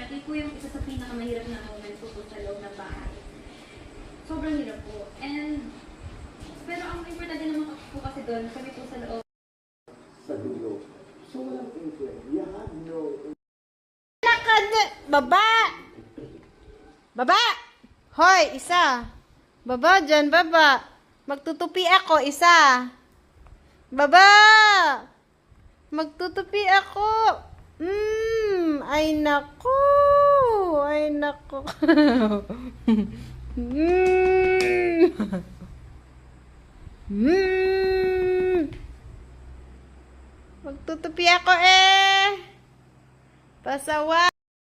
Yun po yung isa sa pinakamahirap na moment po sa loob ng bahay. Sobrang hirap po. Pero ang importante naman po kasi doon, kami po sa loob. Sa dulo. So walang influence. You have no... Baba! Baba! Hoy, isa. Baba dyan, baba. Magtutupi ako, isa. Baba! Magtutupi ako. Ay nako. Ay nako. Magtutupi ako eh. Pasawa.